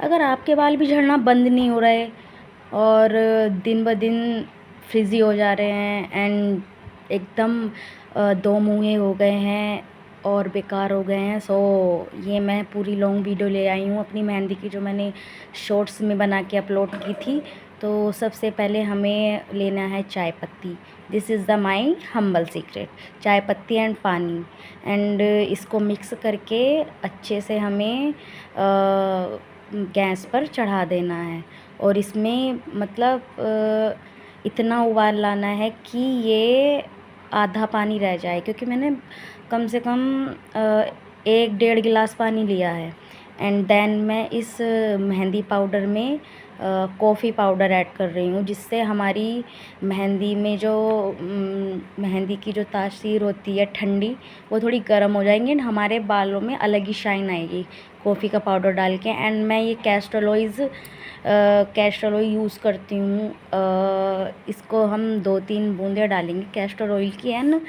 अगर आपके बाल भी झड़ना बंद नहीं हो रहे और दिन ब दिन फ्रिज़ी हो जा रहे हैं एंड एकदम दो मुँहे हो गए हैं और बेकार हो गए हैं, सो ये मैं पूरी लॉन्ग वीडियो ले आई हूँ अपनी मेहंदी की, जो मैंने शॉर्ट्स में बना के अपलोड की थी। तो सबसे पहले हमें लेना है चाय पत्ती। This is the my humble secret, चाय पत्ती एंड पानी, एंड इसको मिक्स करके अच्छे से हमें गैस पर चढ़ा देना है। और इसमें मतलब इतना उबाल लाना है कि ये आधा पानी रह जाए, क्योंकि मैंने कम से कम 1-1.5 गिलास पानी लिया है। एंड देन मैं इस मेहंदी पाउडर में कॉफ़ी पाउडर ऐड कर रही हूँ, जिससे हमारी मेहंदी में जो मेहंदी की जो तासीर होती है ठंडी, वो थोड़ी गर्म हो जाएंगी एंड हमारे बालों में अलग ही शाइन आएगी कॉफ़ी का पाउडर डाल के। एंड मैं ये कैस्टर ऑयल यूज़ करती हूँ। इसको हम 2-3 बूंदें डालेंगे कैस्टर ऑयल की, एंड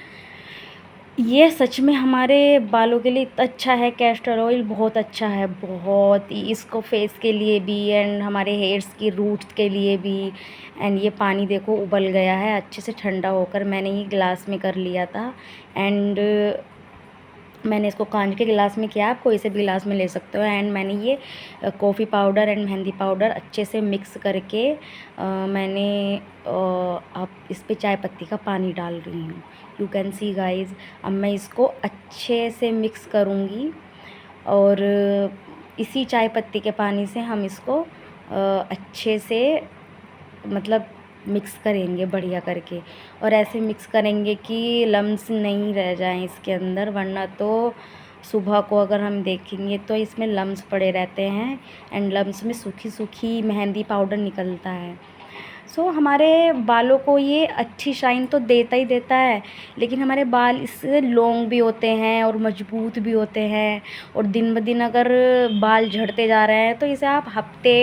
ये सच में हमारे बालों के लिए इतना अच्छा है। कैस्टर ऑयल बहुत अच्छा है, बहुत ही, इसको फेस के लिए भी एंड हमारे हेयर्स की रूट्स के लिए भी। एंड ये पानी देखो उबल गया है अच्छे से ठंडा होकर, मैंने ये गिलास में कर लिया था। एंड मैंने इसको कांच के गिलास में किया, आप कोई से भी गिलास में ले सकते हो। एंड मैंने ये coffee powder and mehndi powder अच्छे से मिक्स करके मैंने अब इस पे चाय पत्ती का पानी डाल रही हूँ। You can see guys. अब मैं इसको अच्छे से मिक्स करूँगी और इसी चाय पत्ती के पानी से हम इसको अच्छे से मतलब मिक्स करेंगे बढ़िया करके, और ऐसे मिक्स करेंगे कि लम्स नहीं रह जाएं इसके अंदर, वरना तो सुबह को अगर हम देखेंगे तो इसमें लम्स पड़े रहते हैं एंड लम्स में सूखी सूखी मेहंदी पाउडर निकलता है। सो हमारे बालों को ये अच्छी शाइन तो देता ही देता है, लेकिन हमारे बाल इससे लॉन्ग भी होते हैं और मजबूत भी होते हैं। और दिन ब दिन अगर बाल झड़ते जा रहे हैं तो इसे आप हफ्ते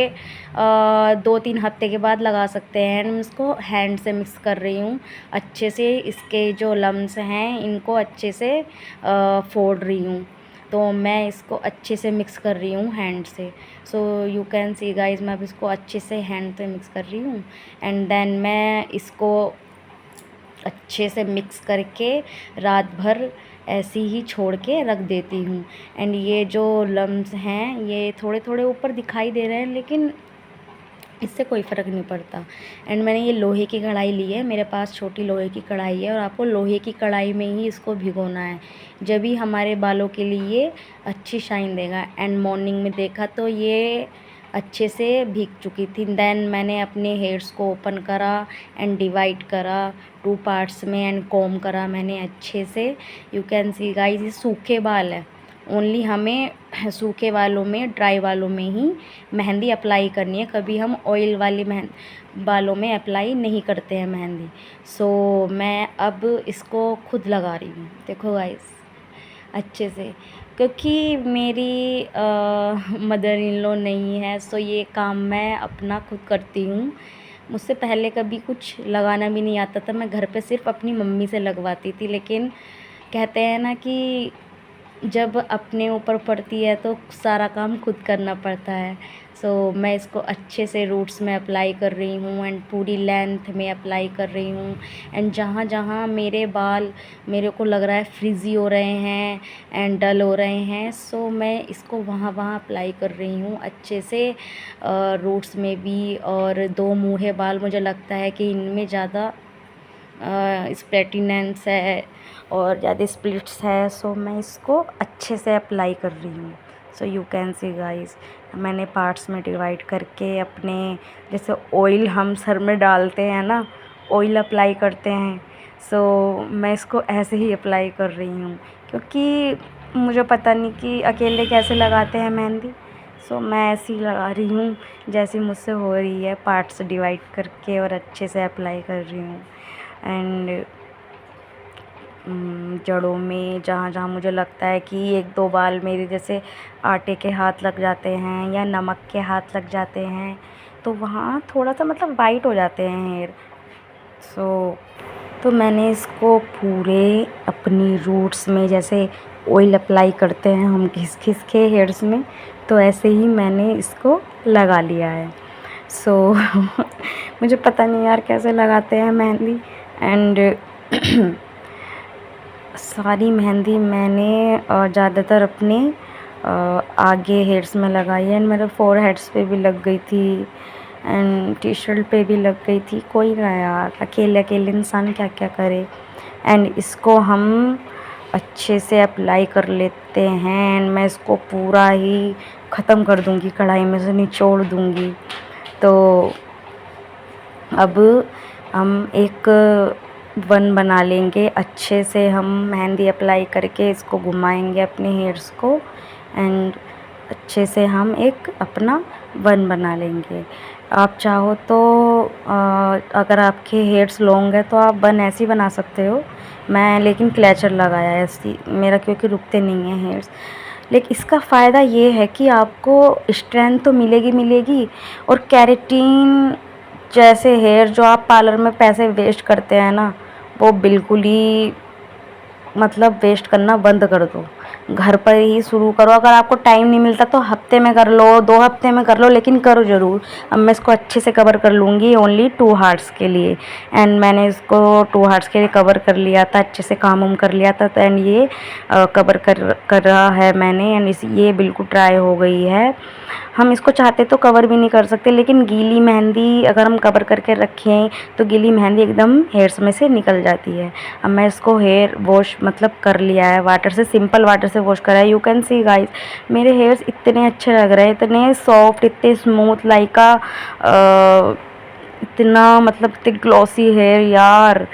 2-3 हफ्ते के बाद लगा सकते हैं। एंड मैं इसको हैंड से मिक्स कर रही हूँ अच्छे से, इसके जो लम्स हैं इनको अच्छे से फोड़ रही हूँ। तो मैं इसको अच्छे से मिक्स कर रही हूँ हैंड से। So you can see guys, मैं अब इसको अच्छे से हैंड पे मिक्स कर रही हूँ। एंड देन मैं इसको अच्छे से मिक्स करके रात भर ऐसे ही छोड़ के रख देती हूँ। एंड ये जो लम्स हैं ये थोड़े थोड़े ऊपर दिखाई दे रहे हैं, लेकिन इससे कोई फ़र्क नहीं पड़ता। एंड मैंने ये लोहे की कढ़ाई ली है, मेरे पास छोटी लोहे की कढ़ाई है, और आपको लोहे की कढ़ाई में ही इसको भिगोना है, जब भी हमारे बालों के लिए अच्छी शाइन देगा। एंड मॉर्निंग में देखा तो ये अच्छे से भीग चुकी थी। देन मैंने अपने हेयर्स को ओपन करा एंड डिवाइड करा 2 पार्ट्स में एंड कॉम्ब करा मैंने अच्छे से। यू कैन सी गाइस, ये सूखे बाल है, ओनली हमें सूखे बालों में, ड्राई बालों में ही मेहंदी अप्लाई करनी है। कभी हम ऑयल वाले बालों में अप्लाई नहीं करते हैं मेहंदी। सो मैं अब इसको खुद लगा रही हूँ, देखो गाइस अच्छे से, क्योंकि मेरी मदर इन लॉ नहीं है, सो ये काम मैं अपना खुद करती हूँ। मुझसे पहले कभी कुछ लगाना भी नहीं आता था, मैं घर पे सिर्फ अपनी मम्मी से लगवाती थी। लेकिन कहते हैं ना कि जब अपने ऊपर पड़ती है तो सारा काम खुद करना पड़ता है। सो मैं इसको अच्छे से रूट्स में अप्लाई कर रही हूँ एंड पूरी लेंथ में अप्लाई कर रही हूँ। एंड जहाँ जहाँ मेरे बाल मेरे को लग रहा है फ्रिज़ी हो रहे हैं एंड डल हो रहे हैं, सो मैं इसको वहाँ वहाँ अप्लाई कर रही हूँ अच्छे से, रूट्स में भी। और 2 मुँहे बाल मुझे लगता है कि इनमें ज़्यादा स्प्लेटिनेंस है और ज़्यादा स्प्लिट्स है, सो मैं इसको अच्छे से अप्लाई कर रही हूँ। So you can see guys, मैंने पार्ट्स में डिवाइड करके अपने, जैसे ऑयल हम सर में डालते हैं ना, ऑयल अप्लाई करते हैं, सो मैं इसको ऐसे ही अप्लाई कर रही हूँ, क्योंकि मुझे पता नहीं कि अकेले कैसे लगाते हैं मेहंदी। सो मैं ऐसे ही लगा रही हूँ जैसे मुझसे हो रही है, पार्ट्स डिवाइड करके और अच्छे से अप्लाई कर रही हूँ। एंड जड़ों में जहाँ जहाँ मुझे लगता है कि 1-2 बाल मेरे जैसे आटे के हाथ लग जाते हैं या नमक के हाथ लग जाते हैं, तो वहाँ थोड़ा सा मतलब वाइट हो जाते हैं हेयर। तो मैंने इसको पूरे अपनी रूट्स में जैसे ऑयल अप्लाई करते हैं हम घिस घिस के हेयर्स में, तो ऐसे ही मैंने इसको लगा लिया है। सो मुझे पता नहीं यार कैसे लगाते हैं मेहंदी। एंड सारी मेहंदी मैंने ज़्यादातर अपने आगे हेयर्स में लगाई है, एंड मेरे फोरहेड्स पे भी लग गई थी, एंड टी शर्ट पे भी लग गई थी। कोई ना यार, अकेले अकेले इंसान क्या क्या करे। एंड इसको हम अच्छे से अप्लाई कर लेते हैं, एंड मैं इसको पूरा ही ख़त्म कर दूँगी, कढ़ाई में से निचोड़ दूँगी। तो अब हम एक बन बना लेंगे, अच्छे से हम मेहंदी अप्लाई करके इसको घुमाएंगे अपने हेयर्स को, एंड अच्छे से हम एक अपना बन बना लेंगे। आप चाहो तो अगर आपके हेयर्स लॉन्ग है तो आप बन ऐसे ही बना सकते हो। मैं लेकिन क्लचर लगाया है ऐसी मेरा, क्योंकि रुकते नहीं हैं हेयर्स। लेकिन इसका फ़ायदा ये है कि आपको स्ट्रेंथ तो मिलेगी, और केराटिन जैसे हेयर जो आप पार्लर में पैसे वेस्ट करते हैं ना, वो बिल्कुल ही मतलब वेस्ट करना बंद कर दो। घर पर ही शुरू करो। अगर आपको टाइम नहीं मिलता तो हफ्ते में कर लो, 2 हफ्ते में कर लो, लेकिन करो ज़रूर। अब मैं इसको अच्छे से कवर कर लूँगी ओनली 2 हार्ट्स के लिए, एंड मैंने इसको 2 हार्ट्स के लिए कवर कर लिया था, अच्छे से काम उम कर लिया था। तो एंड ये कवर कर रहा है मैंने, एंड ये बिल्कुल ड्राई हो गई है। हम इसको चाहते तो कवर भी नहीं कर सकते, लेकिन गीली मेहंदी अगर हम कवर करके रखें तो गीली मेहंदी एकदम हेयर्स में से निकल जाती है। अब मैं इसको हेयर वॉश मतलब कर लिया है वाटर से, सिंपल वाटर से वॉश करा है। यू कैन सी गाइस, मेरे हेयर्स इतने अच्छे लग रहे हैं, इतने सॉफ्ट, इतने स्मूथ, लाइक इतना मतलब इतने ग्लॉसी हेयर यार।